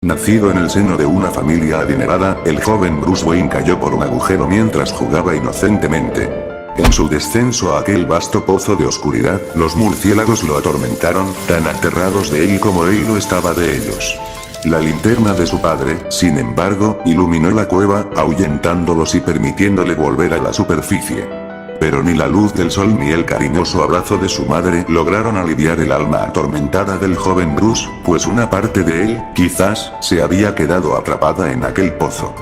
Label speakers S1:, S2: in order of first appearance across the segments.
S1: Nacido en el seno de una familia adinerada, el joven Bruce Wayne cayó por un agujero mientras jugaba inocentemente. En su descenso a aquel vasto pozo de oscuridad, los murciélagos lo atormentaron, tan aterrados de él como él lo estaba de ellos. La linterna de su padre, sin embargo, iluminó la cueva, ahuyentándolos y permitiéndole volver a la superficie. Pero ni la luz del sol ni el cariñoso abrazo de su madre lograron aliviar el alma atormentada del joven Bruce, pues una parte de él, quizás, se había quedado atrapada en aquel pozo.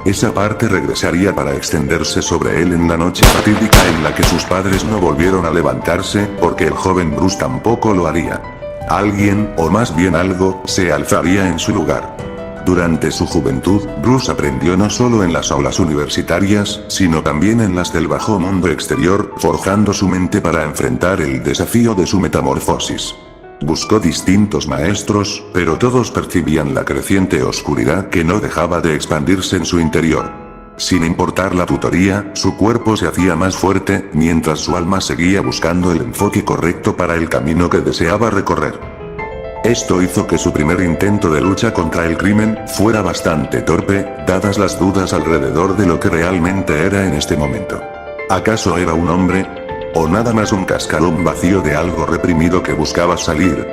S1: Esa parte regresaría para extenderse sobre él en la noche fatídica en la que sus padres no volvieron a levantarse, porque el joven Bruce tampoco lo haría. Alguien, o más bien algo, se alzaría en su lugar. Durante su juventud, Bruce aprendió no solo en las aulas universitarias, sino también en las del bajo mundo exterior, forjando su mente para enfrentar el desafío de su metamorfosis. Buscó distintos maestros, pero todos percibían la creciente oscuridad que no dejaba de expandirse en su interior. Sin importar la tutoría, su cuerpo se hacía más fuerte, mientras su alma seguía buscando el enfoque correcto para el camino que deseaba recorrer. Esto hizo que su primer intento de lucha contra el crimen fuera bastante torpe, dadas las dudas alrededor de lo que realmente era en este momento. ¿Acaso era un hombre? ¿O nada más un cascarón vacío de algo reprimido que buscaba salir?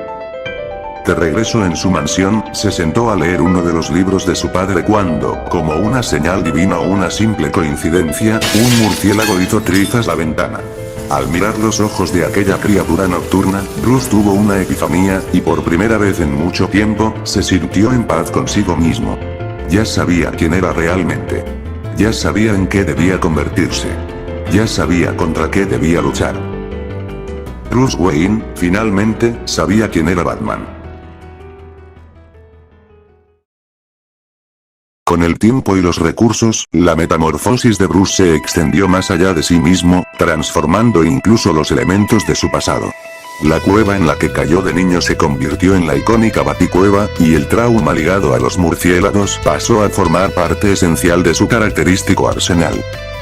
S1: De regreso en su mansión, se sentó a leer uno de los libros de su padre cuando, como una señal divina o una simple coincidencia, un murciélago hizo trizas la ventana. Al mirar los ojos de aquella criatura nocturna, Bruce tuvo una epifanía, y por primera vez en mucho tiempo, se sintió en paz consigo mismo. Ya sabía quién era realmente. Ya sabía en qué debía convertirse. Ya sabía contra qué debía luchar. Bruce Wayne, finalmente, sabía quién era Batman. Con el tiempo y los recursos, la metamorfosis de Bruce se extendió más allá de sí mismo, transformando incluso los elementos de su pasado. La cueva en la que cayó de niño se convirtió en la icónica Baticueva, y el trauma ligado a los murciélagos pasó a formar parte esencial de su característico arsenal.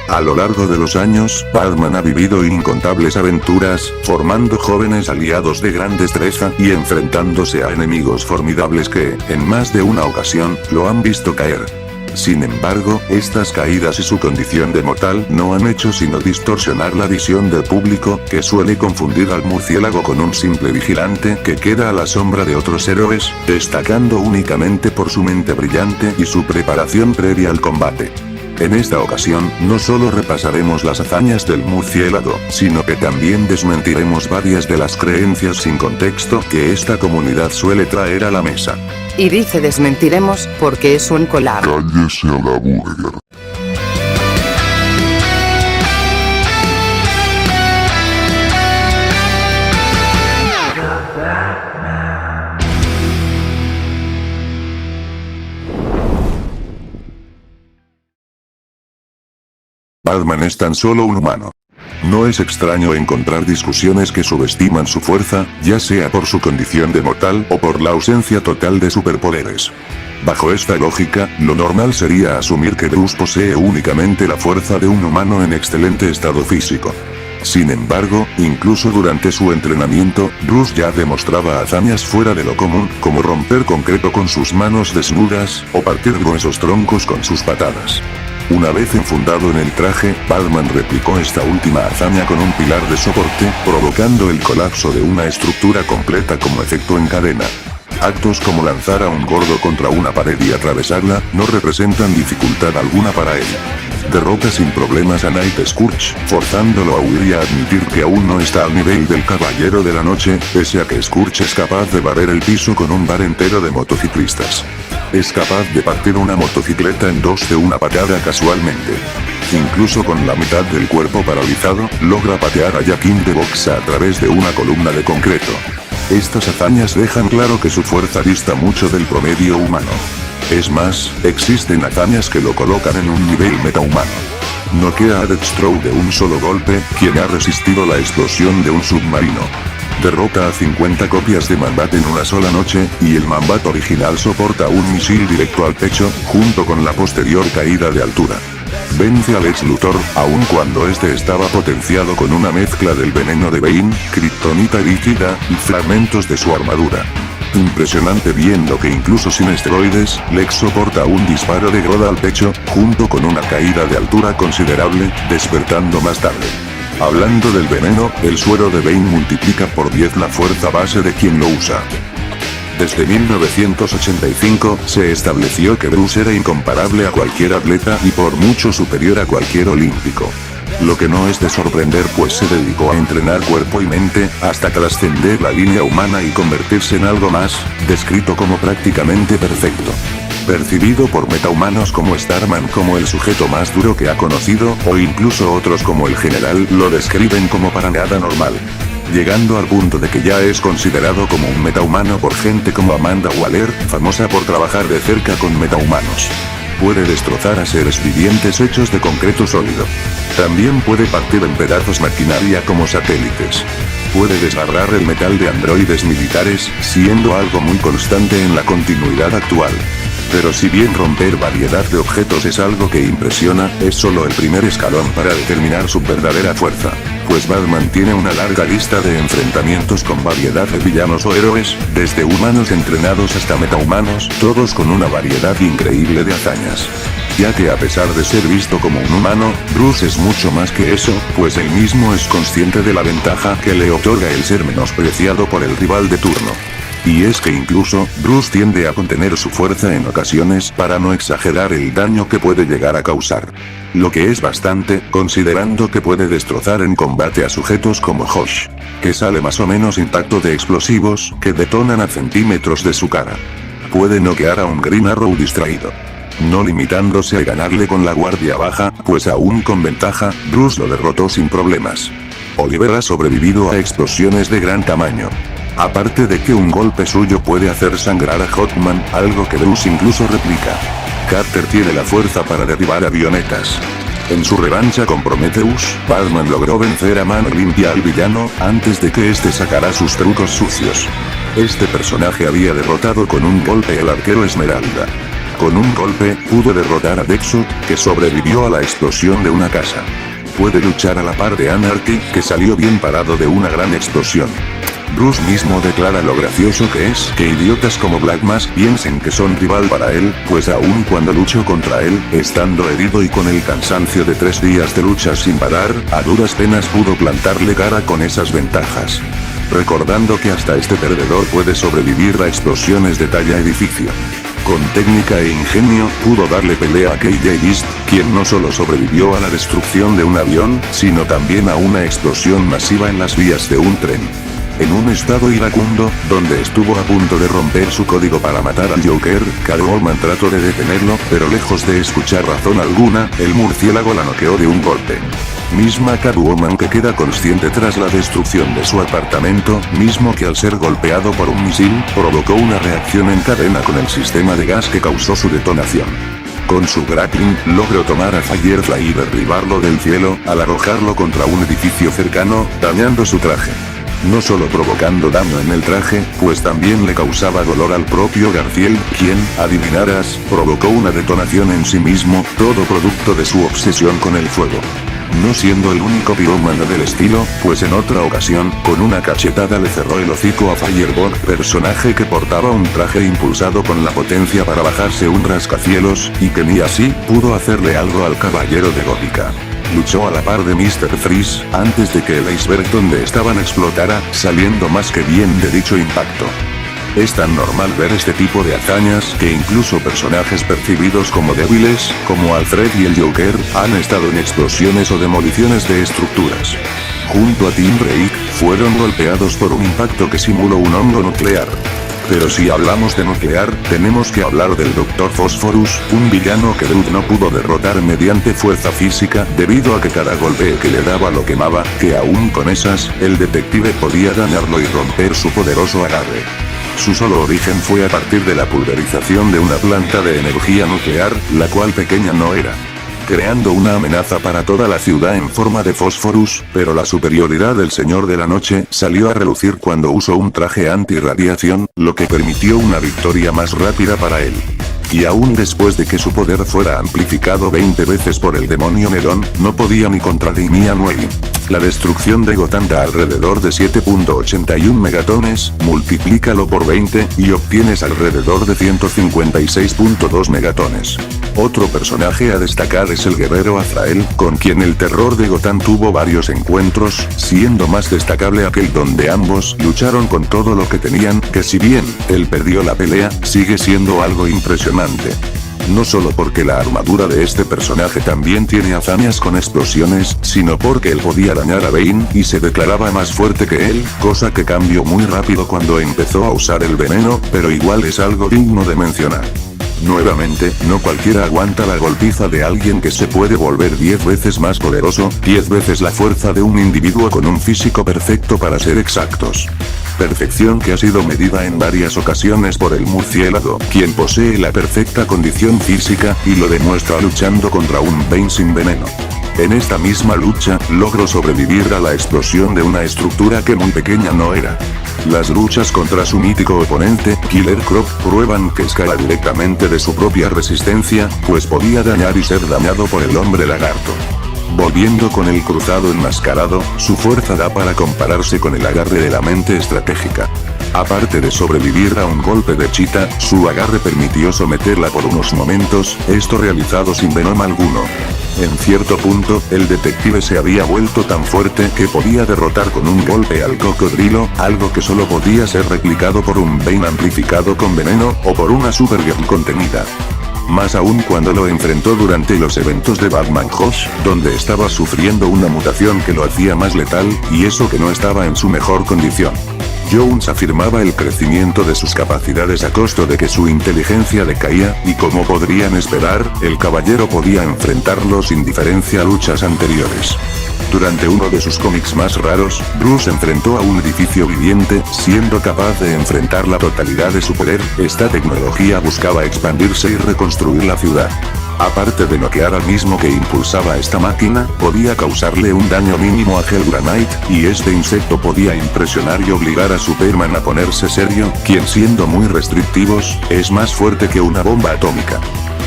S1: A lo largo de los años, Batman ha vivido incontables aventuras, formando jóvenes aliados de gran destreza y enfrentándose a enemigos formidables que, en más de una ocasión, lo han visto caer. Sin embargo, estas caídas y su condición de mortal no han hecho sino distorsionar la visión del público, que suele confundir al murciélago con un simple vigilante que queda a la sombra de otros héroes, destacando únicamente por su mente brillante y su preparación previa al combate. En esta ocasión, no solo repasaremos las hazañas del murciélago, sino que también desmentiremos varias de las creencias sin contexto que esta comunidad suele traer a la mesa.
S2: Y dice desmentiremos, porque es un collab.
S3: Cállese a la burger.
S1: Batman es tan solo un humano. No es extraño encontrar discusiones que subestiman su fuerza, ya sea por su condición de mortal o por la ausencia total de superpoderes. Bajo esta lógica, lo normal sería asumir que Bruce posee únicamente la fuerza de un humano en excelente estado físico. Sin embargo, incluso durante su entrenamiento, Bruce ya demostraba hazañas fuera de lo común, como romper concreto con sus manos desnudas, o partir gruesos troncos con sus patadas. Una vez enfundado en el traje, Batman replicó esta última hazaña con un pilar de soporte, provocando el colapso de una estructura completa como efecto en cadena. Actos como lanzar a un gordo contra una pared y atravesarla, no representan dificultad alguna para él. Derrota sin problemas a Night Scourge, forzándolo a huir y a admitir que aún no está al nivel del Caballero de la Noche, pese a que Scourge es capaz de barrer el piso con un bar entero de motociclistas. Es capaz de partir una motocicleta en dos de una patada casualmente. Incluso con la mitad del cuerpo paralizado, logra patear a Jaquín de box a través de una columna de concreto. Estas hazañas dejan claro que su fuerza dista mucho del promedio humano. Es más, existen hazañas que lo colocan en un nivel metahumano. Noquea a Deathstroke de un solo golpe, quien ha resistido la explosión de un submarino. Derrota a 50 copias de Man-Bat en una sola noche, y el Man-Bat original soporta un misil directo al pecho, junto con la posterior caída de altura. Vence a Lex Luthor, aun cuando este estaba potenciado con una mezcla del veneno de Bane, kriptonita líquida, y fragmentos de su armadura. Impresionante viendo que incluso sin esteroides, Lex soporta un disparo de Grodd al pecho, junto con una caída de altura considerable, despertando más tarde. Hablando del veneno, el suero de Bane multiplica por 10 la fuerza base de quien lo usa. Desde 1985, se estableció que Bruce era incomparable a cualquier atleta y por mucho superior a cualquier olímpico. Lo que no es de sorprender pues se dedicó a entrenar cuerpo y mente, hasta trascender la línea humana y convertirse en algo más, descrito como prácticamente perfecto. Percibido por metahumanos como Starman como el sujeto más duro que ha conocido, o incluso otros como el general lo describen como para nada normal. Llegando al punto de que ya es considerado como un metahumano por gente como Amanda Waller, famosa por trabajar de cerca con metahumanos. Puede destrozar a seres vivientes hechos de concreto sólido. También puede partir en pedazos maquinaria como satélites. Puede desgarrar el metal de androides militares, siendo algo muy constante en la continuidad actual. Pero si bien romper variedad de objetos es algo que impresiona, es solo el primer escalón para determinar su verdadera fuerza. Pues Batman tiene una larga lista de enfrentamientos con variedad de villanos o héroes, desde humanos entrenados hasta metahumanos, todos con una variedad increíble de hazañas. Ya que a pesar de ser visto como un humano, Bruce es mucho más que eso, pues él mismo es consciente de la ventaja que le otorga el ser menospreciado por el rival de turno. Y es que incluso, Bruce tiende a contener su fuerza en ocasiones para no exagerar el daño que puede llegar a causar. Lo que es bastante, considerando que puede destrozar en combate a sujetos como Hosh, que sale más o menos intacto de explosivos que detonan a centímetros de su cara. Puede noquear a un Green Arrow distraído. No limitándose a ganarle con la guardia baja, pues aún con ventaja, Bruce lo derrotó sin problemas. Oliver ha sobrevivido a explosiones de gran tamaño. Aparte de que un golpe suyo puede hacer sangrar a Hawkman, algo que Bruce incluso replica. Carter tiene la fuerza para derribar avionetas. En su revancha con Prometheus, Batman logró vencer a mano limpia al villano, antes de que este sacara sus trucos sucios. Este personaje había derrotado con un golpe al arquero Esmeralda. Con un golpe, pudo derrotar a Deathstroke, que sobrevivió a la explosión de una casa. Puede luchar a la par de Anarchy, que salió bien parado de una gran explosión. Bruce mismo declara lo gracioso que es que idiotas como Black Mask piensen que son rival para él, pues aun cuando luchó contra él, estando herido y con el cansancio de 3 días de lucha sin parar, a duras penas pudo plantarle cara con esas ventajas. Recordando que hasta este perdedor puede sobrevivir a explosiones de talla edificio. Con técnica e ingenio, pudo darle pelea a KJ Beast, quien no solo sobrevivió a la destrucción de un avión, sino también a una explosión masiva en las vías de un tren. En un estado iracundo, donde estuvo a punto de romper su código para matar al Joker, Catwoman trató de detenerlo, pero lejos de escuchar razón alguna, el murciélago la noqueó de un golpe. Misma Catwoman que queda consciente tras la destrucción de su apartamento, mismo que al ser golpeado por un misil, provocó una reacción en cadena con el sistema de gas que causó su detonación. Con su grappling, logró tomar a Firefly y derribarlo del cielo, al arrojarlo contra un edificio cercano, dañando su traje. No solo provocando daño en el traje, pues también le causaba dolor al propio Garfield, quien, adivinarás, provocó una detonación en sí mismo, todo producto de su obsesión con el fuego. No siendo el único pirómano del estilo, pues en otra ocasión, con una cachetada le cerró el hocico a Firebug, personaje que portaba un traje impulsado con la potencia para bajarse un rascacielos, y que ni así pudo hacerle algo al caballero de Gótica. Luchó a la par de Mr. Freeze, antes de que el iceberg donde estaban explotara, saliendo más que bien de dicho impacto. Es tan normal ver este tipo de hazañas que incluso personajes percibidos como débiles, como Alfred y el Joker, han estado en explosiones o demoliciones de estructuras. Junto a Tim Drake, fueron golpeados por un impacto que simuló un hongo nuclear. Pero si hablamos de nuclear, tenemos que hablar del Dr. Phosphorus, un villano que Grodd no pudo derrotar mediante fuerza física, debido a que cada golpe que le daba lo quemaba, que aún con esas, el detective podía dañarlo y romper su poderoso agarre. Su solo origen fue a partir de la pulverización de una planta de energía nuclear, la cual pequeña no era, creando una amenaza para toda la ciudad en forma de Phosphorus, pero la superioridad del Señor de la Noche salió a relucir cuando usó un traje antirradiación, lo que permitió una victoria más rápida para él. Y aún después de que su poder fuera amplificado 20 veces por el demonio Nerón, no podía ni contra Damian Wayne. La destrucción de Gotham da alrededor de 7.81 megatones, multiplícalo por 20, y obtienes alrededor de 156.2 megatones. Otro personaje a destacar es el guerrero Azrael, con quien el terror de Gotham tuvo varios encuentros, siendo más destacable aquel donde ambos lucharon con todo lo que tenían, que si bien él perdió la pelea, sigue siendo algo impresionante. No solo porque la armadura de este personaje también tiene hazañas con explosiones, sino porque él podía dañar a Bane y se declaraba más fuerte que él, cosa que cambió muy rápido cuando empezó a usar el veneno, pero igual es algo digno de mencionar. Nuevamente, no cualquiera aguanta la golpiza de alguien que se puede volver 10 veces más poderoso, 10 veces la fuerza de un individuo con un físico perfecto para ser exactos. Perfección que ha sido medida en varias ocasiones por el murciélago, quien posee la perfecta condición física, y lo demuestra luchando contra un Bane sin veneno. En esta misma lucha, logró sobrevivir a la explosión de una estructura que muy pequeña no era. Las luchas contra su mítico oponente, Killer Croc, prueban que escala directamente de su propia resistencia, pues podía dañar y ser dañado por el hombre lagarto. Volviendo con el cruzado enmascarado, su fuerza da para compararse con el agarre de la mente estratégica. Aparte de sobrevivir a un golpe de Cheetah, su agarre permitió someterla por unos momentos, esto realizado sin venom alguno. En cierto punto, el detective se había vuelto tan fuerte que podía derrotar con un golpe al cocodrilo, algo que solo podía ser replicado por un Bane amplificado con veneno, o por una Supergirl contenida. Más aún cuando lo enfrentó durante los eventos de Batman Hush, donde estaba sufriendo una mutación que lo hacía más letal, y eso que no estaba en su mejor condición. Jones afirmaba el crecimiento de sus capacidades a costo de que su inteligencia decaía, y como podrían esperar, el caballero podía enfrentarlo sin diferencia a luchas anteriores. Durante uno de sus cómics más raros, Bruce enfrentó a un edificio viviente, siendo capaz de enfrentar la totalidad de su poder. Esta tecnología buscaba expandirse y reconstruir la ciudad. Aparte de noquear al mismo que impulsaba esta máquina, podía causarle un daño mínimo a Hellgranite, y este insecto podía impresionar y obligar a Superman a ponerse serio, quien siendo muy restrictivos, es más fuerte que una bomba atómica.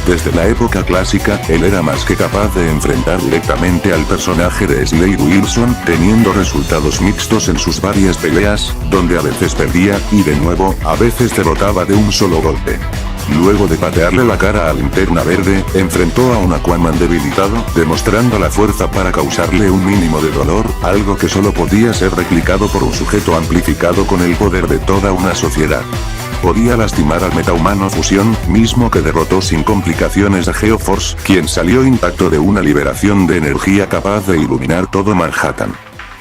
S1: Desde la época clásica, él era más que capaz de enfrentar directamente al personaje de Slade Wilson, teniendo resultados mixtos en sus varias peleas, donde a veces perdía, y de nuevo, a veces derrotaba de un solo golpe. Luego de patearle la cara a Linterna Verde, enfrentó a un Aquaman debilitado, demostrando la fuerza para causarle un mínimo de dolor, algo que solo podía ser replicado por un sujeto amplificado con el poder de toda una sociedad. Podía lastimar al metahumano Fusión, mismo que derrotó sin complicaciones a Geoforce, quien salió intacto de una liberación de energía capaz de iluminar todo Manhattan.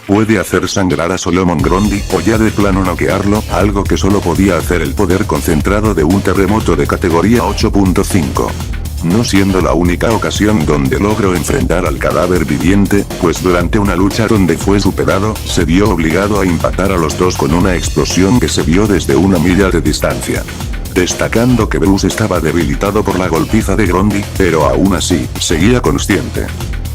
S1: Puede hacer sangrar a Solomon Grundy, o ya de plano noquearlo, algo que solo podía hacer el poder concentrado de un terremoto de categoría 8.5. No siendo la única ocasión donde logró enfrentar al cadáver viviente, pues durante una lucha donde fue superado, se vio obligado a impactar a los dos con una explosión que se vio desde una milla de distancia. Destacando que Bruce estaba debilitado por la golpiza de Grundy, pero aún así, seguía consciente.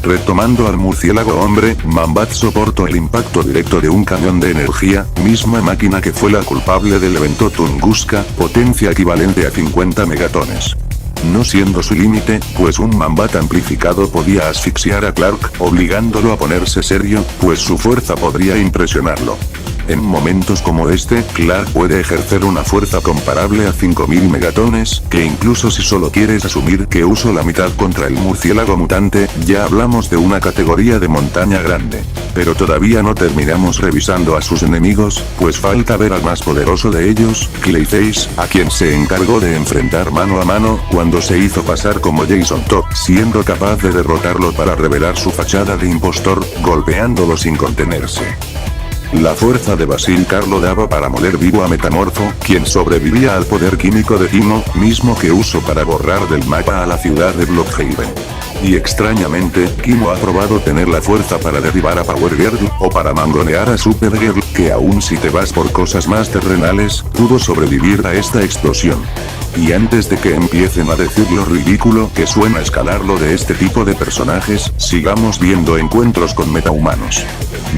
S1: Retomando al murciélago hombre, Man-Bat soportó el impacto directo de un cañón de energía, misma máquina que fue la culpable del evento Tunguska, potencia equivalente a 50 megatones. No siendo su límite, pues un Man-Bat amplificado podía asfixiar a Clark, obligándolo a ponerse serio, pues su fuerza podría impresionarlo. En momentos como este, Clark puede ejercer una fuerza comparable a 5000 megatones, que incluso si solo quieres asumir que usó la mitad contra el murciélago mutante, ya hablamos de una categoría de montaña grande. Pero todavía no terminamos revisando a sus enemigos, pues falta ver al más poderoso de ellos, Clayface, a quien se encargó de enfrentar mano a mano, cuando se hizo pasar como Jason Todd, siendo capaz de derrotarlo para revelar su fachada de impostor, golpeándolo sin contenerse. La fuerza de Basil Karlo daba para moler vivo a Metamorfo, quien sobrevivía al poder químico de Timo, mismo que usó para borrar del mapa a la ciudad de Bloodhaven. Y extrañamente, Kimo ha probado tener la fuerza para derribar a Power Girl, o para mangonear a Supergirl, que aún si te vas por cosas más terrenales, pudo sobrevivir a esta explosión. Y antes de que empiecen a decir lo ridículo que suena escalarlo de este tipo de personajes, sigamos viendo encuentros con metahumanos.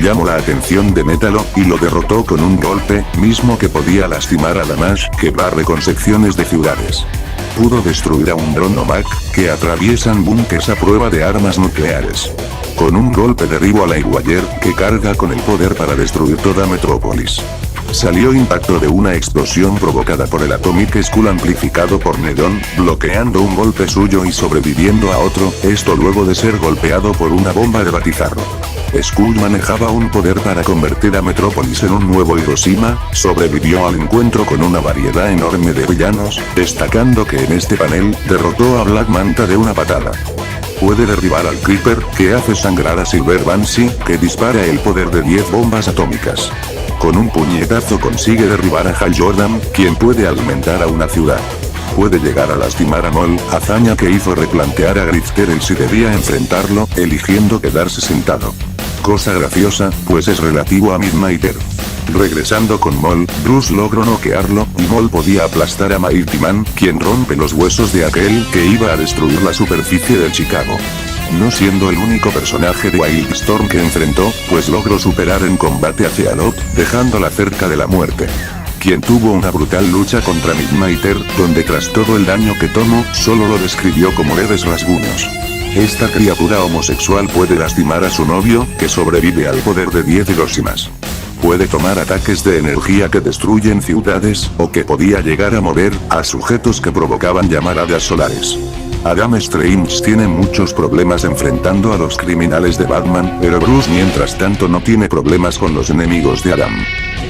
S1: Llamó la atención de Métalo, y lo derrotó con un golpe, mismo que podía lastimar a Damash, que barre con secciones de ciudades. Pudo destruir a un Dronomak, que atraviesan búnkers a prueba de armas nucleares. Con un golpe derribo a la Iguayer, que carga con el poder para destruir toda Metrópolis. Salió impacto de una explosión provocada por el Atomic Skull amplificado por Nedon, bloqueando un golpe suyo y sobreviviendo a otro, esto luego de ser golpeado por una bomba de batizarro. Skull manejaba un poder para convertir a Metrópolis en un nuevo Hiroshima, sobrevivió al encuentro con una variedad enorme de villanos, destacando que en este panel, derrotó a Black Manta de una patada. Puede derribar al Creeper, que hace sangrar a Silver Banshee, que dispara el poder de 10 bombas atómicas. Con un puñetazo consigue derribar a Hal Jordan, quien puede alimentar a una ciudad. Puede llegar a lastimar a Mol, hazaña que hizo replantear a Grifter el si debía enfrentarlo, eligiendo quedarse sentado. Cosa graciosa, pues es relativo a Midnighter. Regresando con Mol, Bruce logró noquearlo, y Mol podía aplastar a Mighty Man, quien rompe los huesos de aquel que iba a destruir la superficie de Chicago. No siendo el único personaje de Wildstorm que enfrentó, pues logró superar en combate a Cealot, dejándola cerca de la muerte. Quien tuvo una brutal lucha contra Midnighter, donde tras todo el daño que tomó, solo lo describió como leves rasguños. Esta criatura homosexual puede lastimar a su novio, que sobrevive al poder de 10 Hiroshimas. Puede tomar ataques de energía que destruyen ciudades, o que podía llegar a mover a sujetos que provocaban llamaradas solares. Adam Strange tiene muchos problemas enfrentando a los criminales de Batman, pero Bruce mientras tanto no tiene problemas con los enemigos de Adam.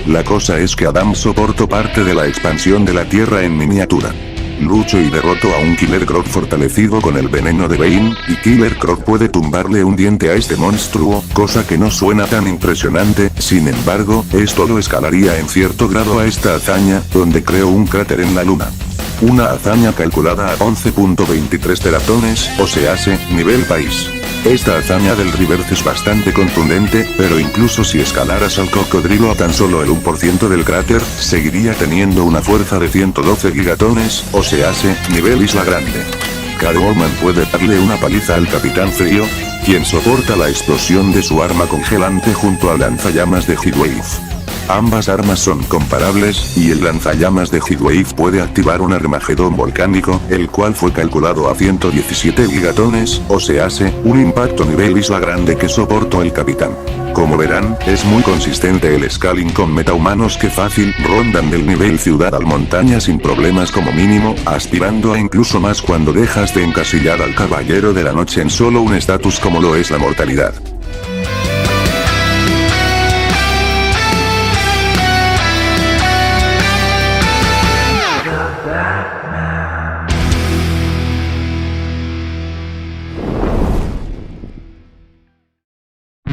S1: La cosa es que Adam soportó parte de la expansión de la Tierra en miniatura. Lucho y derroto a un Killer Croc fortalecido con el veneno de Bane, y Killer Croc puede tumbarle un diente a este monstruo, cosa que no suena tan impresionante, sin embargo, esto lo escalaría en cierto grado a esta hazaña, donde creó un cráter en la luna. Una hazaña calculada a 11.23 teratones, o se hace, nivel país. Esta hazaña del Reverse es bastante contundente, pero incluso si escalaras al cocodrilo a tan solo el 1% del cráter, seguiría teniendo una fuerza de 112 gigatones, o se hace, nivel Isla Grande. Catwoman puede darle una paliza al Capitán Frío, quien soporta la explosión de su arma congelante junto al lanzallamas de Heatwave. Ambas armas son comparables, y el lanzallamas de Heatwave puede activar un Armagedón volcánico, el cual fue calculado a 117 gigatones, o se hace, un impacto nivel Isla Grande que soportó el Capitán. Como verán, es muy consistente el scaling con metahumanos que fácil rondan del nivel ciudad al montaña sin problemas como mínimo, aspirando a incluso más cuando dejas de encasillar al Caballero de la Noche en solo un estatus como lo es la mortalidad.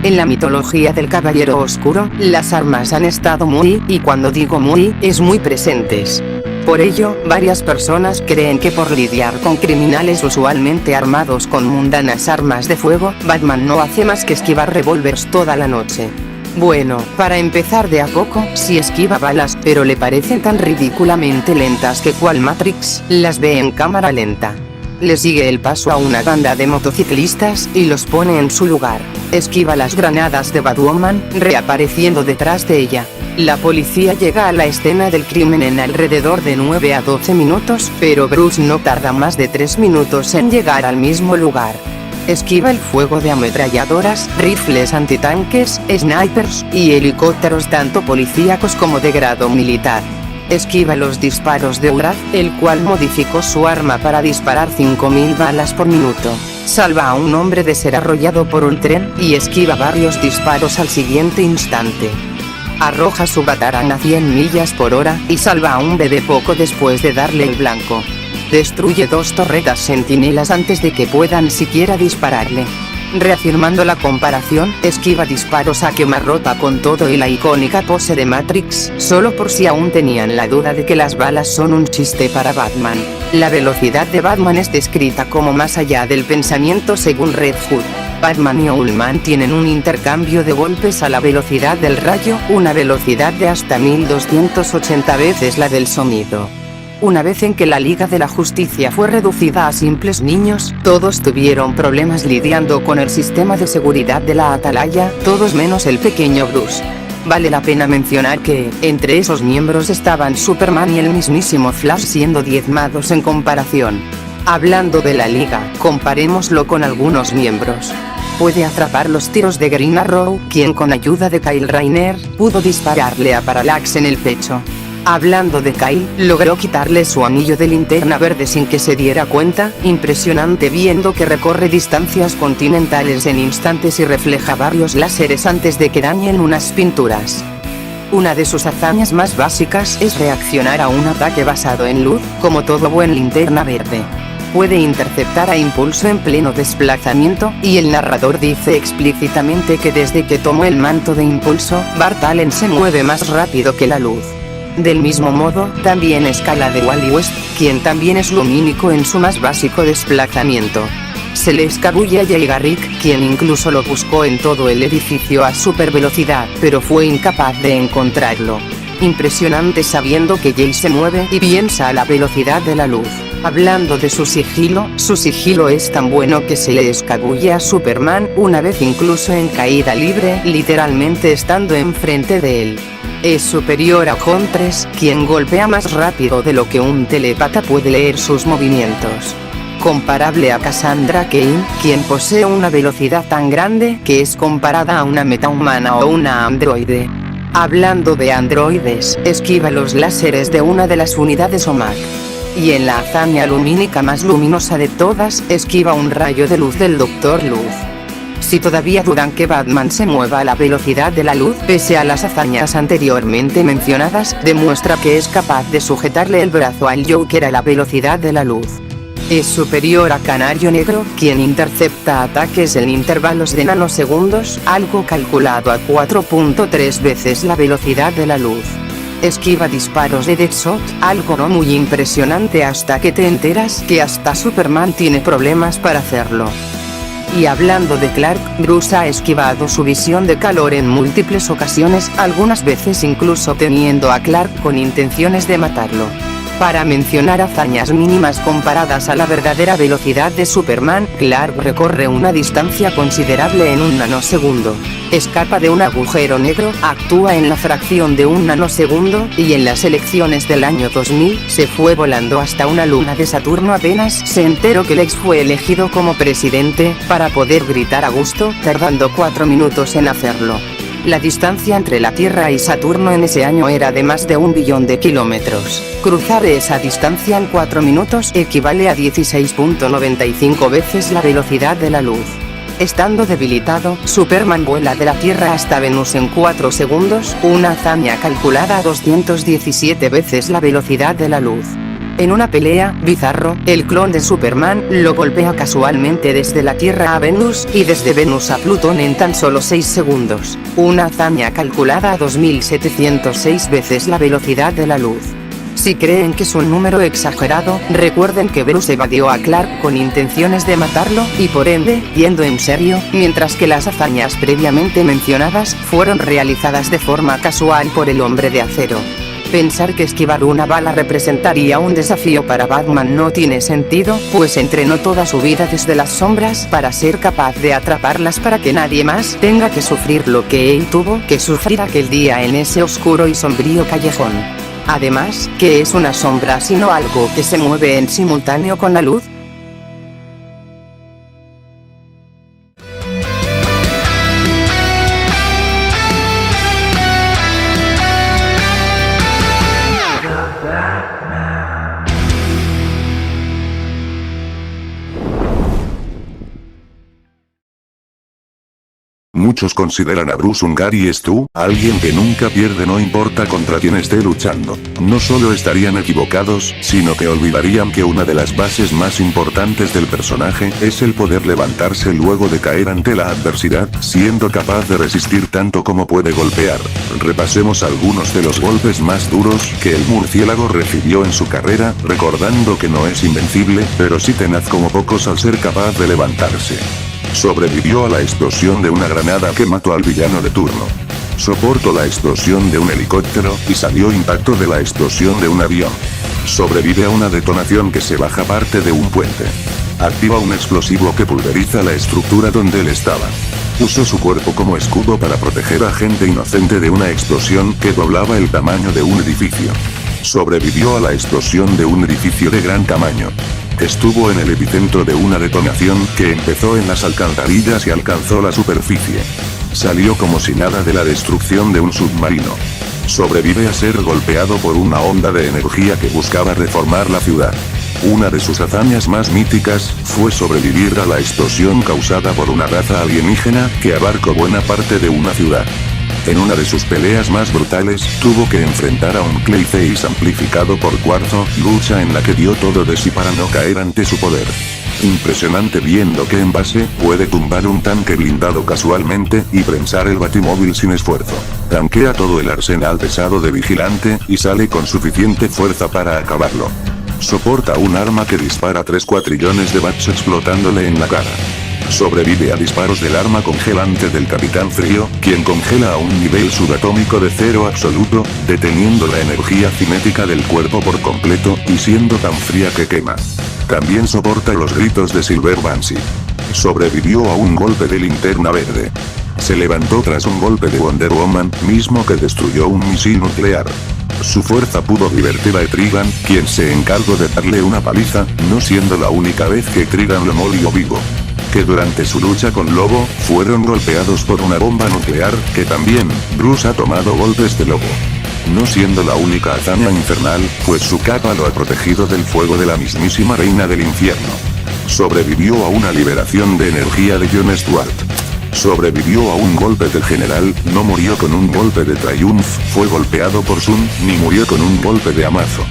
S2: En la mitología del Caballero Oscuro, las armas han estado muy, y cuando digo muy, es muy presentes. Por ello, varias personas creen que por lidiar con criminales usualmente armados con mundanas armas de fuego, Batman no hace más que esquivar revólveres toda la noche. Bueno, para empezar de a poco, sí esquiva balas, pero le parecen tan ridículamente lentas que cual Matrix, las ve en cámara lenta. Le sigue el paso a una banda de motociclistas, y los pone en su lugar. Esquiva las granadas de Batwoman, reapareciendo detrás de ella. La policía llega a la escena del crimen en alrededor de 9 a 12 minutos, pero Bruce no tarda más de 3 minutos en llegar al mismo lugar. Esquiva el fuego de ametralladoras, rifles antitanques, snipers, y helicópteros tanto policíacos como de grado militar. Esquiva los disparos de Urad, el cual modificó su arma para disparar 5000 balas por minuto. Salva a un hombre de ser arrollado por un tren, y esquiva varios disparos al siguiente instante. Arroja su batarán a 100 millas por hora, y salva a un bebé poco después de darle el blanco. Destruye 2 torretas centinelas antes de que puedan siquiera dispararle. Reafirmando la comparación, esquiva disparos a quemarropa con todo y la icónica pose de Matrix, solo por si aún tenían la duda de que las balas son un chiste para Batman. La velocidad de Batman es descrita como más allá del pensamiento según Red Hood. Batman y Owlman tienen un intercambio de golpes a la velocidad del rayo, una velocidad de hasta 1280 veces la del sonido. Una vez en que la Liga de la Justicia fue reducida a simples niños, todos tuvieron problemas lidiando con el sistema de seguridad de la Atalaya, todos menos el pequeño Bruce. Vale la pena mencionar que, entre esos miembros estaban Superman y el mismísimo Flash siendo diezmados en comparación. Hablando de la Liga, comparémoslo con algunos miembros. puede atrapar los tiros de Green Arrow, quien con ayuda de Kyle Rayner, pudo dispararle a Parallax en el pecho. Hablando de Kyle, logró quitarle su anillo de linterna verde sin que se diera cuenta, impresionante viendo que recorre distancias continentales en instantes y refleja varios láseres antes de que dañen unas pinturas. Una de sus hazañas más básicas es reaccionar a un ataque basado en luz, como todo buen linterna verde. Puede interceptar a Impulso en pleno desplazamiento, y el narrador dice explícitamente que desde que tomó el manto de Impulso, Bart Allen se mueve más rápido que la luz. Del mismo modo, también escala de Wally West, quien también es lumínico en su más básico desplazamiento. Se le escabulle a Jay Garrick, quien incluso lo buscó en todo el edificio a super velocidad, pero fue incapaz de encontrarlo. Impresionante sabiendo que Jay se mueve y piensa a la velocidad de la luz. Hablando de su sigilo es tan bueno que se le escabulle a Superman una vez incluso en caída libre, literalmente estando enfrente de él. Es superior a Huntress, quien golpea más rápido de lo que un telépata puede leer sus movimientos. Comparable a Cassandra Cain, quien posee una velocidad tan grande que es comparada a una metahumana o una androide. Hablando de androides, esquiva los láseres de una de las unidades OMAC. Y en la hazaña lumínica más luminosa de todas, esquiva un rayo de luz del Dr. Luz. Si todavía dudan que Batman se mueva a la velocidad de la luz pese a las hazañas anteriormente mencionadas, demuestra que es capaz de sujetarle el brazo al Joker a la velocidad de la luz. Es superior a Canario Negro, quien intercepta ataques en intervalos de nanosegundos, algo calculado a 4.3 veces la velocidad de la luz. Esquiva disparos de Deadshot, algo no muy impresionante hasta que te enteras que hasta Superman tiene problemas para hacerlo. Y hablando de Clark, Bruce ha esquivado su visión de calor en múltiples ocasiones, algunas veces incluso teniendo a Clark con intenciones de matarlo. Para mencionar hazañas mínimas comparadas a la verdadera velocidad de Superman, Clark recorre una distancia considerable en un nanosegundo. Escapa de un agujero negro, actúa en la fracción de un nanosegundo, y en las elecciones del año 2000, se fue volando hasta una luna de Saturno apenas se enteró que Lex fue elegido como presidente, para poder gritar a gusto, tardando 4 minutos en hacerlo. La distancia entre la Tierra y Saturno en ese año era de más de 1 billón de kilómetros. Cruzar esa distancia en 4 minutos equivale a 16.95 veces la velocidad de la luz. Estando debilitado, Superman vuela de la Tierra hasta Venus en 4 segundos, una hazaña calculada a 217 veces la velocidad de la luz. En una pelea, Bizarro, el clon de Superman, lo golpea casualmente desde la Tierra a Venus, y desde Venus a Plutón en tan solo 6 segundos, una hazaña calculada a 2706 veces la velocidad de la luz. Si creen que es un número exagerado, recuerden que Bruce evadió a Clark con intenciones de matarlo, y por ende, yendo en serio, mientras que las hazañas previamente mencionadas, fueron realizadas de forma casual por el Hombre de Acero. Pensar que esquivar una bala representaría un desafío para Batman no tiene sentido, pues entrenó toda su vida desde las sombras para ser capaz de atraparlas para que nadie más tenga que sufrir lo que él tuvo que sufrir aquel día en ese oscuro y sombrío callejón. Además, ¿qué es una sombra sino algo que se mueve en simultáneo con la luz?
S1: Muchos consideran a Bruce un Gary Stu, alguien que nunca pierde no importa contra quien esté luchando. No solo estarían equivocados, sino que olvidarían que una de las bases más importantes del personaje es el poder levantarse luego de caer ante la adversidad, siendo capaz de resistir tanto como puede golpear. Repasemos algunos de los golpes más duros que el murciélago recibió en su carrera, recordando que no es invencible, pero sí tenaz como pocos al ser capaz de levantarse. Sobrevivió a la explosión de una granada que mató al villano de turno. Soportó la explosión de un helicóptero y salió impacto de la explosión de un avión. Sobrevive a una detonación que se baja parte de un puente. Activa un explosivo que pulveriza la estructura donde él estaba. Usó su cuerpo como escudo para proteger a gente inocente de una explosión que doblaba el tamaño de un edificio. Sobrevivió a la explosión de un edificio de gran tamaño. Estuvo en el epicentro de una detonación que empezó en las alcantarillas y alcanzó la superficie. Salió como si nada de la destrucción de un submarino. Sobrevive a ser golpeado por una onda de energía que buscaba reformar la ciudad. Una de sus hazañas más míticas fue sobrevivir a la explosión causada por una raza alienígena que abarcó buena parte de una ciudad. En una de sus peleas más brutales, tuvo que enfrentar a un Clayface amplificado por cuarzo, lucha en la que dio todo de sí para no caer ante su poder. Impresionante viendo que en base, puede tumbar un tanque blindado casualmente, y prensar el batimóvil sin esfuerzo. Tanquea todo el arsenal pesado de vigilante, y sale con suficiente fuerza para acabarlo. Soporta un arma que dispara 3 cuatrillones de bats explotándole en la cara. Sobrevive a disparos del arma congelante del Capitán Frío, quien congela a un nivel subatómico de cero absoluto, deteniendo la energía cinética del cuerpo por completo, y siendo tan fría que quema. También soporta los gritos de Silver Banshee. Sobrevivió a un golpe de Linterna Verde. Se levantó tras un golpe de Wonder Woman, mismo que destruyó un misil nuclear. Su fuerza pudo divertir a Etrigan, quien se encargó de darle una paliza, no siendo la única vez que Etrigan lo molió vivo. Que durante su lucha con Lobo, fueron golpeados por una bomba nuclear, que también, Bruce ha tomado golpes de Lobo. No siendo la única hazaña infernal, pues su capa lo ha protegido del fuego de la mismísima reina del infierno. Sobrevivió a una liberación de energía de Jon Stewart. Sobrevivió a un golpe del general, no murió con un golpe de Triumph, fue golpeado por Sun, ni murió con un golpe de Amazo.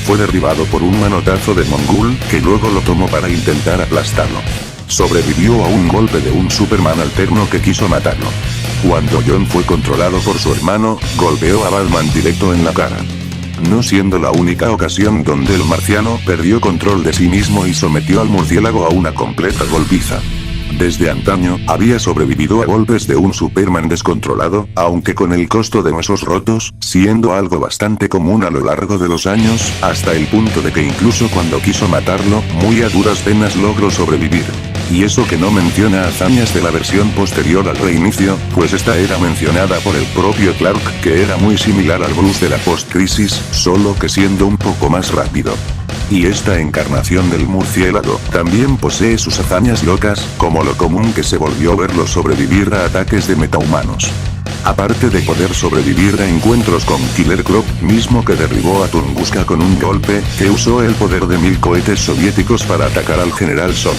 S1: Fue derribado por un manotazo de Mongul, que luego lo tomó para intentar aplastarlo. Sobrevivió a un golpe de un Superman alterno que quiso matarlo. Cuando Jon fue controlado por su hermano, golpeó a Batman directo en la cara. No siendo la única ocasión donde el marciano perdió control de sí mismo y sometió al murciélago a una completa golpiza. Desde antaño, había sobrevivido a golpes de un Superman descontrolado, aunque con el costo de huesos rotos, siendo algo bastante común a lo largo de los años, hasta el punto de que incluso cuando quiso matarlo, muy a duras penas logró sobrevivir. Y eso que no menciona hazañas de la versión posterior al reinicio, pues esta era mencionada por el propio Clark, que era muy similar al Bruce de la post-crisis, solo que siendo un poco más rápido. Y esta encarnación del murciélago, también posee sus hazañas locas, como lo común que se volvió verlo sobrevivir a ataques de metahumanos. Aparte de poder sobrevivir a encuentros con Killer Croc, mismo que derribó a Tunguska con un golpe, que usó el poder de 1000 cohetes soviéticos para atacar al General Zod.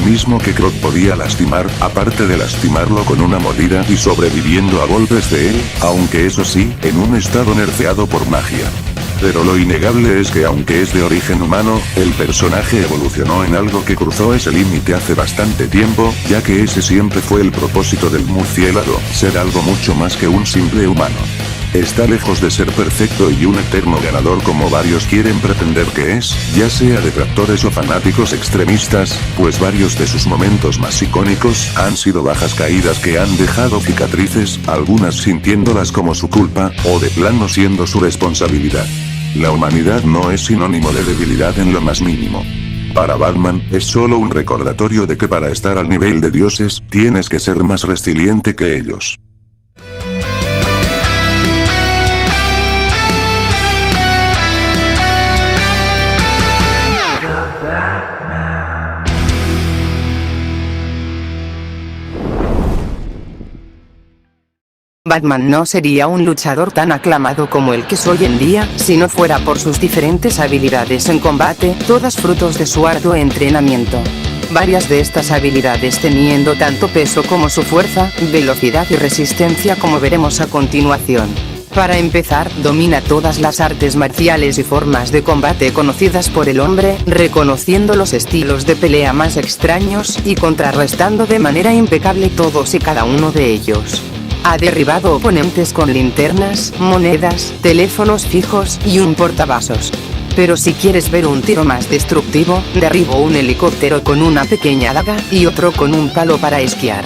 S1: Mismo que Croc podía lastimar, aparte de lastimarlo con una mordida y sobreviviendo a golpes de él, aunque eso sí, en un estado nerfeado por magia. Pero lo innegable es que aunque es de origen humano, el personaje evolucionó en algo que cruzó ese límite hace bastante tiempo, ya que ese siempre fue el propósito del murciélago, ser algo mucho más que un simple humano. Está lejos de ser perfecto y un eterno ganador como varios quieren pretender que es, ya sea detractores o fanáticos extremistas, pues varios de sus momentos más icónicos han sido bajas caídas que han dejado cicatrices, algunas sintiéndolas como su culpa, o de plano siendo su responsabilidad. La humanidad no es sinónimo de debilidad en lo más mínimo. Para Batman, es solo un recordatorio de que para estar al nivel de dioses, tienes que ser más resiliente que ellos.
S2: Batman no sería un luchador tan aclamado como el que es hoy en día, si no fuera por sus diferentes habilidades en combate, todas frutos de su arduo entrenamiento. Varias de estas habilidades teniendo tanto peso como su fuerza, velocidad y resistencia como veremos a continuación. Para empezar, domina todas las artes marciales y formas de combate conocidas por el hombre, reconociendo los estilos de pelea más extraños, y contrarrestando de manera impecable todos y cada uno de ellos. Ha derribado oponentes con linternas, monedas, teléfonos fijos y un portavasos. Pero si quieres ver un tiro más destructivo, derribó un helicóptero con una pequeña daga y otro con un palo para esquiar.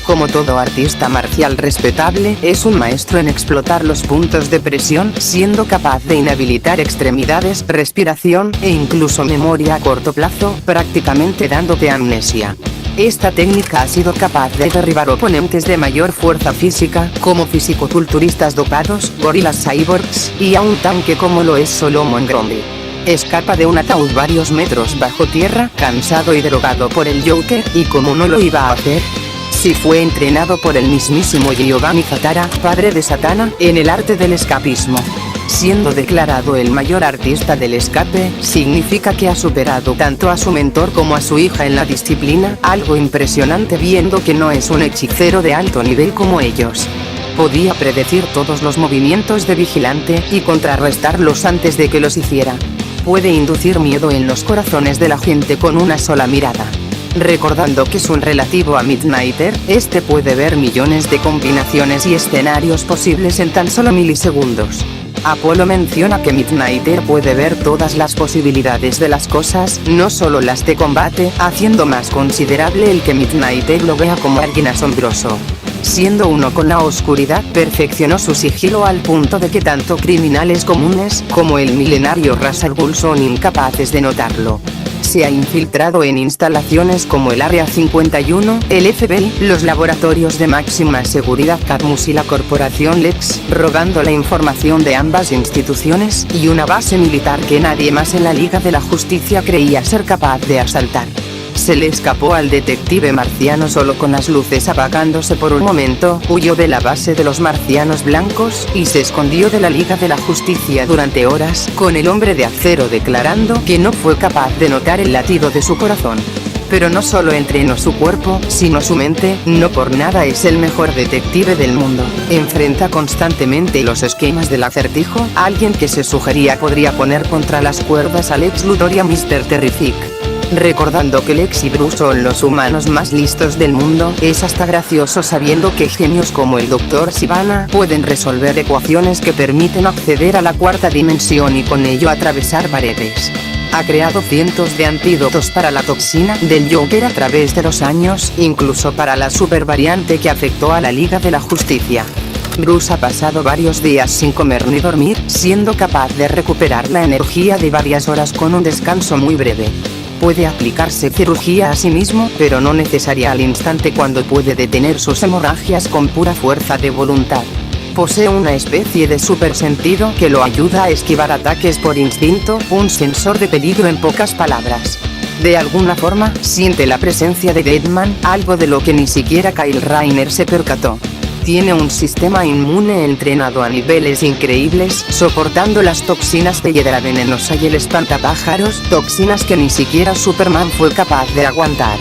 S2: Como todo artista marcial respetable, es un maestro en explotar los puntos de presión, siendo capaz de inhabilitar extremidades, respiración e incluso memoria a corto plazo, prácticamente dándote amnesia. Esta técnica ha sido capaz de derribar oponentes de mayor fuerza física, como fisicoculturistas dopados, gorilas cyborgs, y a un tanque como lo es Solomon Grundy. escapa de un ataúd varios metros bajo tierra, cansado y drogado por el Joker, y ¿cómo no lo iba a hacer? Si fue entrenado por el mismísimo Giovanni Zatara, padre de Satana, en el arte del escapismo. Siendo declarado el mayor artista del escape, significa que ha superado tanto a su mentor como a su hija en la disciplina, algo impresionante viendo que no es un hechicero de alto nivel como ellos. Podía predecir todos los movimientos de Vigilante, y contrarrestarlos antes de que los hiciera. Puede inducir miedo en los corazones de la gente con una sola mirada. Recordando que es un relativo a Midnighter, este puede ver millones de combinaciones y escenarios posibles en tan solo milisegundos. Apolo menciona que Midnighter puede ver todas las posibilidades de las cosas, no solo las de combate, haciendo más considerable el que Midnighter lo vea como alguien asombroso. Siendo uno con la oscuridad, perfeccionó su sigilo al punto de que tanto criminales comunes, como el milenario Ra's al Ghul son incapaces de notarlo. Se ha infiltrado en instalaciones como el Área 51, el FBI, los laboratorios de máxima seguridad Cadmus y la corporación Lex, robando la información de ambas instituciones, y una base militar que nadie más en la Liga de la Justicia creía ser capaz de asaltar. Se le escapó al detective marciano solo con las luces apagándose por un momento, huyó de la base de los marcianos blancos, y se escondió de la Liga de la Justicia durante horas, con el hombre de acero declarando que no fue capaz de notar el latido de su corazón. Pero no solo entrenó su cuerpo, sino su mente, no por nada es el mejor detective del mundo. Enfrenta constantemente los esquemas del Acertijo, alguien que se sugería podría poner contra las cuerdas a Lex Luthor y a Mr. Terrific. Recordando que Lex y Bruce son los humanos más listos del mundo, es hasta gracioso sabiendo que genios como el Dr. Sivana pueden resolver ecuaciones que permiten acceder a la cuarta dimensión y con ello atravesar paredes. Ha creado cientos de antídotos para la toxina del Joker a través de los años, incluso para la supervariante que afectó a la Liga de la Justicia. Bruce ha pasado varios días sin comer ni dormir, siendo capaz de recuperar la energía de varias horas con un descanso muy breve. Puede aplicarse cirugía a sí mismo, pero no necesaria al instante cuando puede detener sus hemorragias con pura fuerza de voluntad. Posee una especie de super sentido que lo ayuda a esquivar ataques por instinto, un sensor de peligro en pocas palabras. De alguna forma, siente la presencia de Deadman, algo de lo que ni siquiera Kyle Rayner se percató. Tiene un sistema inmune entrenado a niveles increíbles, soportando las toxinas de hiedra venenosa y el espantapájaros, toxinas que ni siquiera Superman fue capaz de aguantar.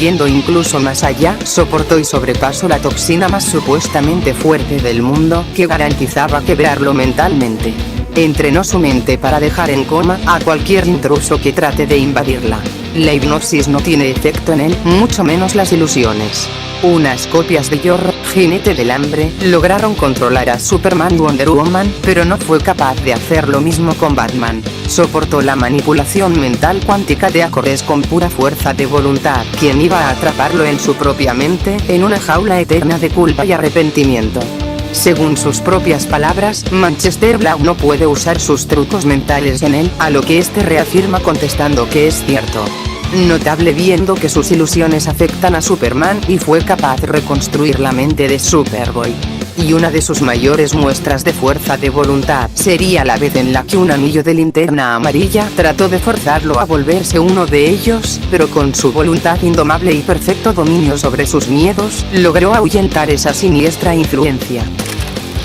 S2: Yendo incluso más allá, soportó y sobrepasó la toxina más supuestamente fuerte del mundo, que garantizaba quebrarlo mentalmente. Entrenó su mente para dejar en coma a cualquier intruso que trate de invadirla. La hipnosis no tiene efecto en él, mucho menos las ilusiones. Unas copias de Jorro, jinete del hambre, lograron controlar a Superman y Wonder Woman, pero no fue capaz de hacer lo mismo con Batman. Soportó la manipulación mental cuántica de Acores con pura fuerza de voluntad, quien iba a atraparlo en su propia mente, en una jaula eterna de culpa y arrepentimiento. Según sus propias palabras, Manchester Black no puede usar sus trucos mentales en él, a lo que este reafirma contestando que es cierto. Notable viendo que sus ilusiones afectan a Superman y fue capaz de reconstruir la mente de Superboy. Y una de sus mayores muestras de fuerza de voluntad sería la vez en la que un anillo de linterna amarilla trató de forzarlo a volverse uno de ellos, pero con su voluntad indomable y perfecto dominio sobre sus miedos, logró ahuyentar esa siniestra influencia.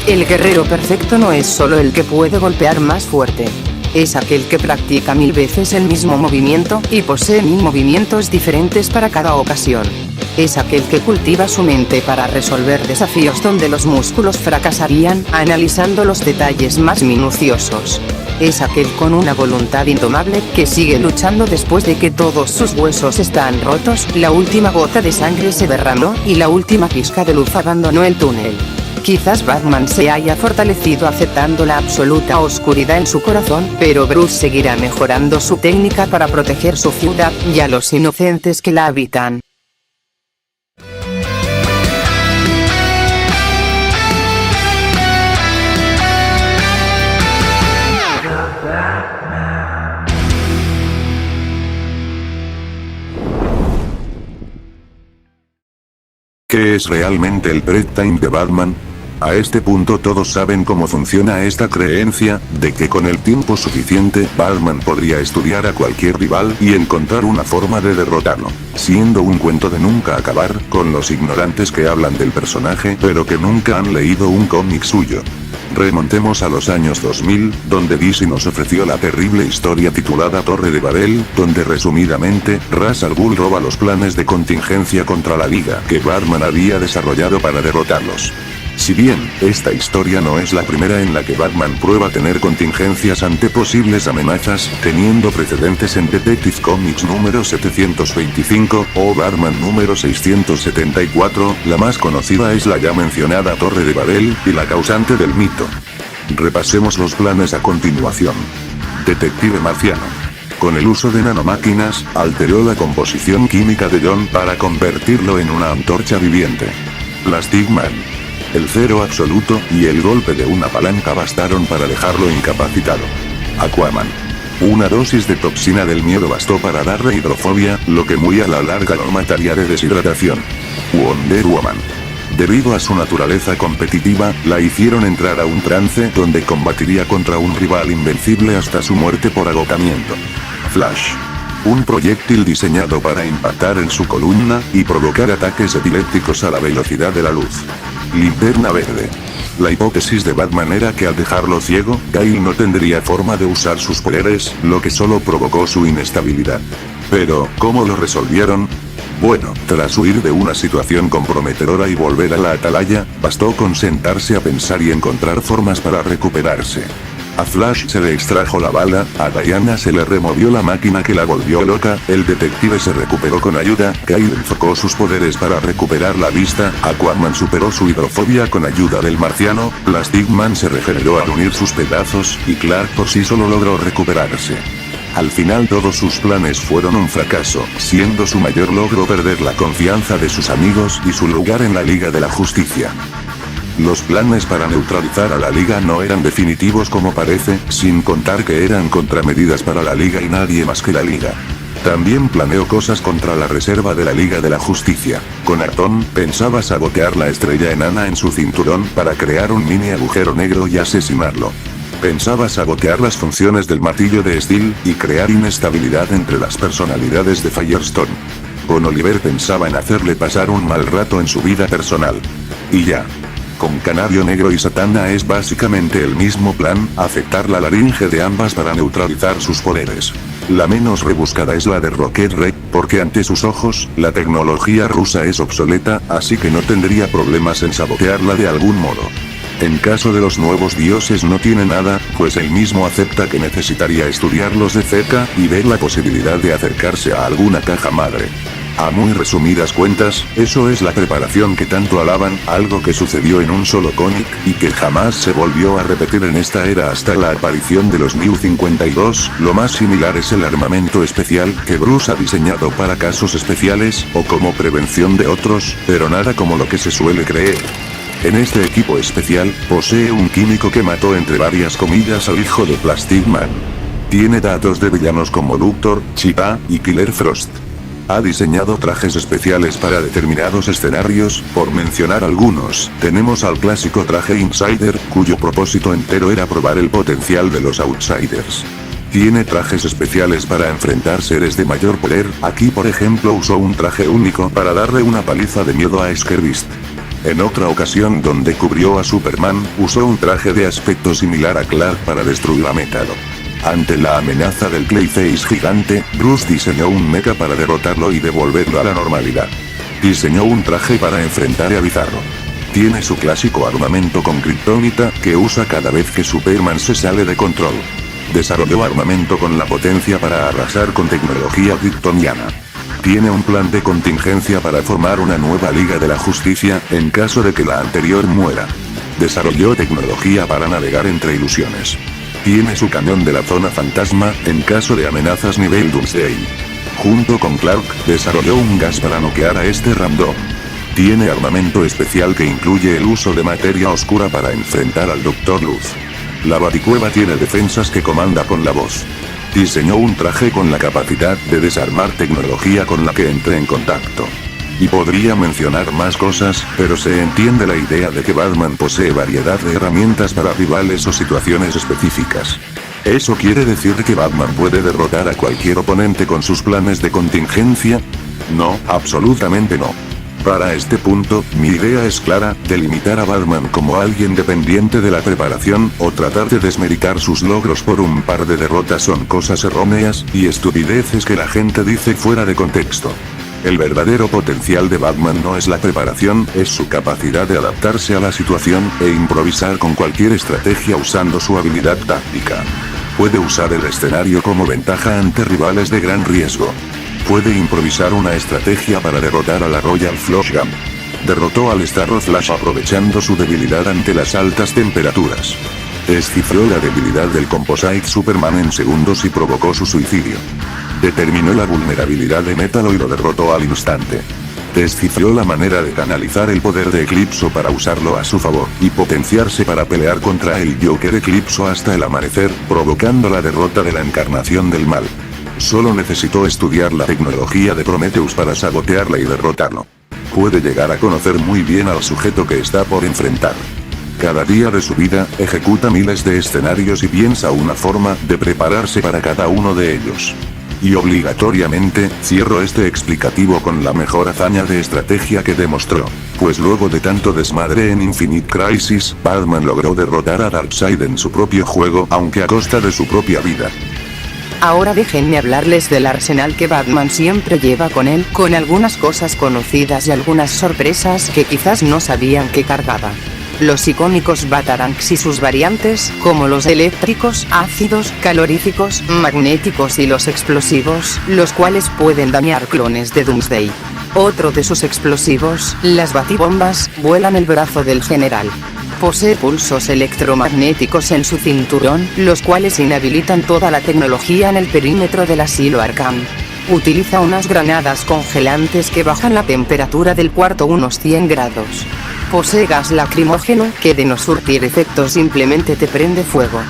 S2: El guerrero perfecto no es solo el que puede golpear más fuerte. Es aquel que practica 1000 veces el mismo movimiento, y posee 1000 movimientos diferentes para cada ocasión. Es aquel que cultiva su mente para resolver desafíos donde los músculos fracasarían, analizando los detalles más minuciosos. Es aquel con una voluntad indomable, que sigue luchando después de que todos sus huesos están rotos, la última gota de sangre se derramó, y la última pizca de luz abandonó el túnel. Quizás Batman se haya fortalecido aceptando la absoluta oscuridad en su corazón, pero Bruce seguirá mejorando su técnica para proteger su ciudad, y a los inocentes que la habitan.
S1: ¿Qué es realmente el Prep Time de Batman? A este punto todos saben cómo funciona esta creencia, de que con el tiempo suficiente, Batman podría estudiar a cualquier rival y encontrar una forma de derrotarlo. Siendo un cuento de nunca acabar, con los ignorantes que hablan del personaje pero que nunca han leído un cómic suyo. Remontemos a los años 2000, donde DC nos ofreció la terrible historia titulada Torre de Babel, donde resumidamente, Ra's al Ghul roba los planes de contingencia contra la Liga que Batman había desarrollado para derrotarlos. Si bien, esta historia no es la primera en la que Batman prueba tener contingencias ante posibles amenazas, teniendo precedentes en Detective Comics número 725, o Batman número 674, la más conocida es la ya mencionada Torre de Babel, y la causante del mito. Repasemos los planes a continuación. Detective Marciano. Con el uso de nanomáquinas, alteró la composición química de John para convertirlo en una antorcha viviente. Plastic Man. El cero absoluto y el golpe de una palanca bastaron para dejarlo incapacitado. Aquaman. Una dosis de toxina del miedo bastó para darle hidrofobia, lo que muy a la larga lo mataría de deshidratación. Wonder Woman. Debido a su naturaleza competitiva, la hicieron entrar a un trance donde combatiría contra un rival invencible hasta su muerte por agotamiento. Flash. Un proyectil diseñado para impactar en su columna y provocar ataques epilépticos a la velocidad de la luz. Linterna Verde. La hipótesis de Batman era que al dejarlo ciego, Kyle no tendría forma de usar sus poderes, lo que solo provocó su inestabilidad. Pero, ¿cómo lo resolvieron? Bueno, tras huir de una situación comprometedora y volver a la atalaya, bastó con sentarse a pensar y encontrar formas para recuperarse. A Flash se le extrajo la bala, a Diana se le removió la máquina que la volvió loca, el detective se recuperó con ayuda, Kyle enfocó sus poderes para recuperar la vista, Aquaman superó su hidrofobia con ayuda del marciano, Plastic Man se regeneró al unir sus pedazos, y Clark por sí solo logró recuperarse. Al final todos sus planes fueron un fracaso, siendo su mayor logro perder la confianza de sus amigos y su lugar en la Liga de la Justicia. Los planes para neutralizar a la Liga no eran definitivos como parece, sin contar que eran contramedidas para la Liga y nadie más que la Liga. También planeó cosas contra la reserva de la Liga de la Justicia. Con Atom, pensaba sabotear la estrella enana en su cinturón para crear un mini agujero negro y asesinarlo. Pensaba sabotear las funciones del martillo de Steel, y crear inestabilidad entre las personalidades de Firestone. Con Oliver pensaba en hacerle pasar un mal rato en su vida personal. Y ya. Con Canario Negro y Satana es básicamente el mismo plan, afectar la laringe de ambas para neutralizar sus poderes. La menos rebuscada es la de Rocket Ray, porque ante sus ojos, la tecnología rusa es obsoleta, así que no tendría problemas en sabotearla de algún modo. En caso de los nuevos dioses no tiene nada, pues él mismo acepta que necesitaría estudiarlos de cerca, y ver la posibilidad de acercarse a alguna caja madre. A muy resumidas cuentas, eso es la preparación que tanto alaban, algo que sucedió en un solo cómic, y que jamás se volvió a repetir en esta era hasta la aparición de los New 52, lo más similar es el armamento especial que Bruce ha diseñado para casos especiales, o como prevención de otros, pero nada como lo que se suele creer. En este equipo especial, posee un químico que mató entre varias comillas al hijo de Plastic Man. Tiene datos de villanos como Luthor, Cheetah, y Killer Frost. Ha diseñado trajes especiales para determinados escenarios, por mencionar algunos, tenemos al clásico traje Insider, cuyo propósito entero era probar el potencial de los Outsiders. Tiene trajes especiales para enfrentar seres de mayor poder, aquí por ejemplo usó un traje único para darle una paliza de miedo a Scarebeast. En otra ocasión donde cubrió a Superman, usó un traje de aspecto similar a Clark para destruir a Metalo. Ante la amenaza del Clayface gigante, Bruce diseñó un mecha para derrotarlo y devolverlo a la normalidad. Diseñó un traje para enfrentar a Bizarro. Tiene su clásico armamento con kriptonita, que usa cada vez que Superman se sale de control. Desarrolló armamento con la potencia para arrasar con tecnología kryptoniana. Tiene un plan de contingencia para formar una nueva Liga de la Justicia, en caso de que la anterior muera. Desarrolló tecnología para navegar entre ilusiones. Tiene su cañón de la zona fantasma, en caso de amenazas nivel Doomsday. Junto con Clark, desarrolló un gas para noquear a este random. Tiene armamento especial que incluye el uso de materia oscura para enfrentar al Dr. Luz. La Baticueva tiene defensas que comanda con la voz. Diseñó un traje con la capacidad de desarmar tecnología con la que entre en contacto. Y podría mencionar más cosas, pero se entiende la idea de que Batman posee variedad de herramientas para rivales o situaciones específicas. ¿Eso quiere decir que Batman puede derrotar a cualquier oponente con sus planes de contingencia? No, absolutamente no. Para este punto, mi idea es clara: delimitar a Batman como alguien dependiente de la preparación, o tratar de desmeritar sus logros por un par de derrotas son cosas erróneas, y estupideces que la gente dice fuera de contexto. El verdadero potencial de Batman no es la preparación, es su capacidad de adaptarse a la situación, e improvisar con cualquier estrategia usando su habilidad táctica. Puede usar el escenario como ventaja ante rivales de gran riesgo. Puede improvisar una estrategia para derrotar a la Royal Flush Gun. Derrotó al Starro Flash aprovechando su debilidad ante las altas temperaturas. Descifró la debilidad del Composite Superman en segundos y provocó su suicidio. Determinó la vulnerabilidad de Metalo y lo derrotó al instante. Descifró la manera de canalizar el poder de Eclipso para usarlo a su favor, y potenciarse para pelear contra el Joker Eclipso hasta el amanecer, provocando la derrota de la encarnación del mal. Solo necesitó estudiar la tecnología de Prometheus para sabotearla y derrotarlo. Puede llegar a conocer muy bien al sujeto que está por enfrentar. Cada día de su vida, ejecuta miles de escenarios y piensa una forma de prepararse para cada uno de ellos. Y obligatoriamente, cierro este explicativo con la mejor hazaña de estrategia que demostró. Pues luego de tanto desmadre en Infinite Crisis, Batman logró derrotar a Darkseid en su propio juego, aunque a costa de su propia vida.
S2: Ahora déjenme hablarles del arsenal que Batman siempre lleva con él, con algunas cosas conocidas y algunas sorpresas que quizás no sabían que cargaba. Los icónicos Batarangs y sus variantes, como los eléctricos, ácidos, caloríficos, magnéticos y los explosivos, los cuales pueden dañar clones de Doomsday. Otro de sus explosivos, las batibombas, vuelan el brazo del general. Posee pulsos electromagnéticos en su cinturón, los cuales inhabilitan toda la tecnología en el perímetro del asilo Arkham. Utiliza unas granadas congelantes que bajan la temperatura del cuarto unos 100 grados. Posee gas lacrimógeno, que de no surtir efecto simplemente te prende fuego.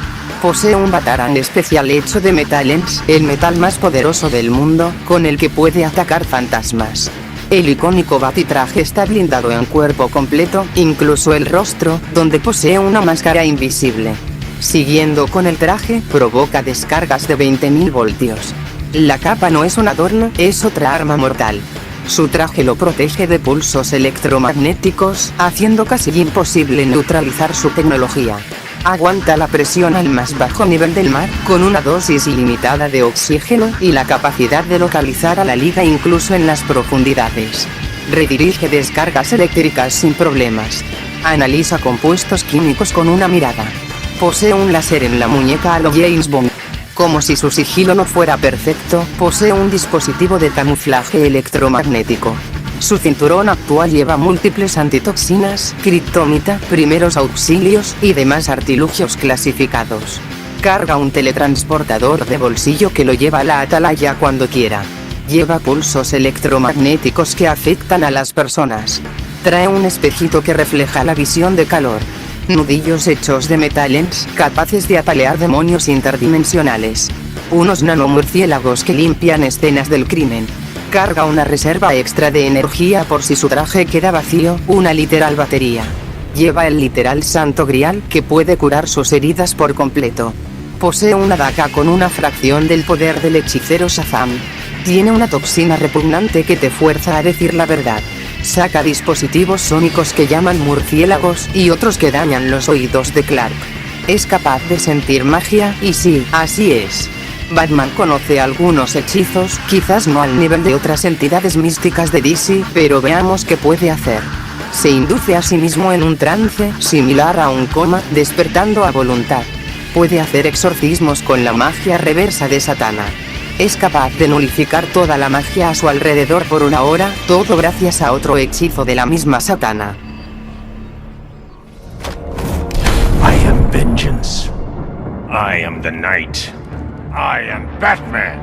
S2: Posee un Batarang especial hecho de Metalens, el metal más poderoso del mundo, con el que puede atacar fantasmas. El icónico batitraje está blindado en cuerpo completo, incluso el rostro, donde posee una máscara invisible. Siguiendo con el traje, provoca descargas de 20.000 voltios. La capa no es un adorno, es otra arma mortal. Su traje lo protege de pulsos electromagnéticos, haciendo casi imposible neutralizar su tecnología. Aguanta la presión al más bajo nivel del mar, con una dosis ilimitada de oxígeno, y la capacidad de localizar a la liga incluso en las profundidades. Redirige descargas eléctricas sin problemas. Analiza compuestos químicos con una mirada. Posee un láser en la muñeca a lo James Bond. Como si su sigilo no fuera perfecto, posee un dispositivo de camuflaje electromagnético. Su cinturón actual lleva múltiples antitoxinas, kriptonita, primeros auxilios, y demás artilugios clasificados. Carga un teletransportador de bolsillo que lo lleva a la atalaya cuando quiera. Lleva pulsos electromagnéticos que afectan a las personas. Trae un espejito que refleja la visión de calor. Nudillos hechos de metalens, capaces de apalear demonios interdimensionales. Unos nanomurciélagos que limpian escenas del crimen. Carga una reserva extra de energía por si su traje queda vacío, una literal batería. Lleva el literal Santo Grial, que puede curar sus heridas por completo. Posee una daga con una fracción del poder del hechicero Shazam. Tiene una toxina repugnante que te fuerza a decir la verdad. Saca dispositivos sónicos que llaman murciélagos, y otros que dañan los oídos de Clark. Es capaz de sentir magia, y sí, así es. Batman conoce algunos hechizos, quizás no al nivel de otras entidades místicas de DC, pero veamos qué puede hacer. Se induce a sí mismo en un trance, similar a un coma, despertando a voluntad. Puede hacer exorcismos con la magia reversa de Satana. Es capaz de nulificar toda la magia a su alrededor por una hora, todo gracias a otro hechizo de la misma Satana.
S4: I am vengeance. I am the night. I am Batman.